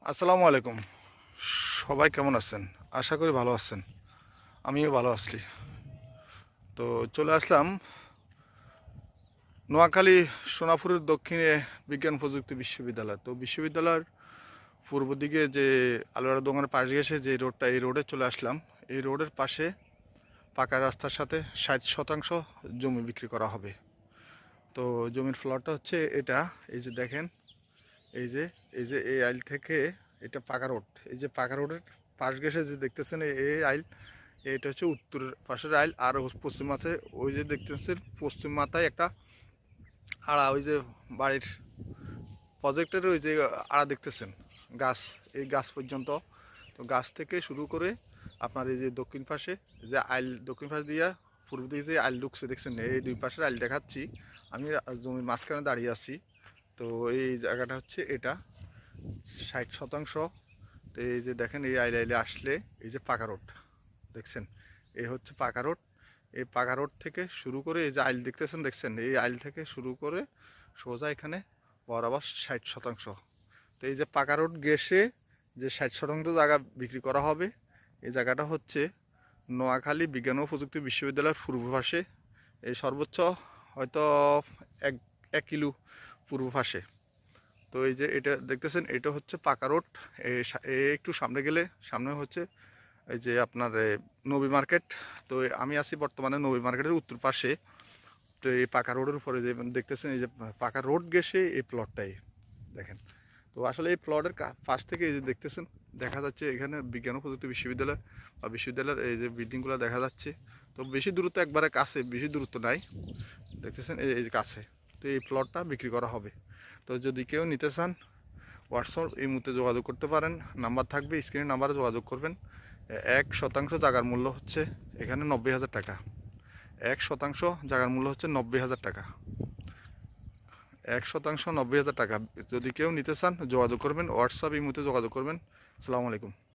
আসসালামু আলাইকুম। সবাই কেমন আছেন? আশা করি ভালো আছেন। আমিও ভালো আছি। তো চলে আসলাম নোয়াখালী সোনাপুরের দক্ষিণে বিজ্ঞান প্রযুক্তি বিশ্ববিদ্যালয়। তো বিশ্ববিদ্যালয়ের পূর্ব দিকে যে আলোয়ারা দোকানের পাশ ঘেঁষে যে রোডটা, এই রোডে চলে আসলাম। এই রোডের পাশে পাকা রাস্তার সাথে 60% জমি বিক্রি করা হবে। তো জমির ফ্লটটা হচ্ছে এটা। এই যে দেখেন, এই যে এই আইল থেকে এটা পাকা রোড। এই যে পাকা রোডের পাশ ঘেঁষে যে দেখতেছেন এই আইল, এটা হচ্ছে উত্তরের পাশের আইল। আর পশ্চিম মাথায় ওই যে দেখতেছেন, পশ্চিম মাথায় একটা আড়া, ওই যে বাড়ির প্রজেক্টের ওই যে আড়া দেখতেছেন, গাছ, এই গাছ পর্যন্ত। তো গাছ থেকে শুরু করে আপনার এই যে দক্ষিণ পাশে যে আইল, দক্ষিণ পাশ দিয়া পূর্ব দিকে যে আইল ঢুকছে দেখছেন, এই দুই পাশের আইল দেখাচ্ছি। আমি জমির মাঝখানে দাঁড়িয়ে আছি। তো এই জায়গাটা হচ্ছে এটা 60%। তো এই যে দেখেন, এই আইলে আসলে এই যে পাকা রোড দেখছেন, এই হচ্ছে পাকা রোড। এই পাকা রোড থেকে শুরু করে এই যে আইল দেখছেন, এই আইল থেকে শুরু করে সোজা এখানে বরাবর 60%। তো এই যে পাকা রোড গেছে যে 60% জায়গা বিক্রি করা হবে, এই জায়গাটা হচ্ছে নোয়াখালী বিজ্ঞান ও প্রযুক্তি বিশ্ববিদ্যালয়ের পূর্ব পাশে। এই সর্বোচ্চ হয়তো এক 1 কিলো পূর্ব পাশে। তো এই যে এটা দেখতেছেন, এটা হচ্ছে পাকা রোড। একটু সামনে গেলে সামনে হচ্ছে এই যে আপনার নবী মার্কেট। তো আমি আছি বর্তমানে নবী মার্কেটের উত্তর পাশে। তো এই পাকা রোডের উপরে যে দেখতেছেন, এই যে পাকা রোড গেছে এই প্লটটাই দেখেন। তো আসলে এই প্লটের পাশ থেকে এই যে দেখতেছেন, দেখা যাচ্ছে এখানে বিজ্ঞান ও প্রযুক্তি বিশ্ববিদ্যালয় বা বিশ্ববিদ্যালয়ের এই যে বিল্ডিংগুলো দেখা যাচ্ছে। তো বেশি দূরত্ব একবারে কাছে, বেশি দূরত্ব নাই, দেখতেছেন এই যে কাছে। তো এই প্লটটা বিক্রি করা হবে। তো যদি কেউ নিতে চান, হোয়াটসঅ্যাপ এই মুহূর্তে যোগাযোগ করতে পারেন। নাম্বার থাকবে স্ক্রিনের, নাম্বারে যোগাযোগ করবেন। 1% জায়গার মূল্য হচ্ছে এখানে 90,000 টাকা। 1% জায়গার মূল্য হচ্ছে 90,000 টাকা। 1% 90,000 টাকা। যদি কেউ নিতে চান যোগাযোগ করবেন, হোয়াটসঅ্যাপ এই মুহূর্তে যোগাযোগ করবেন। আসসালামু আলাইকুম।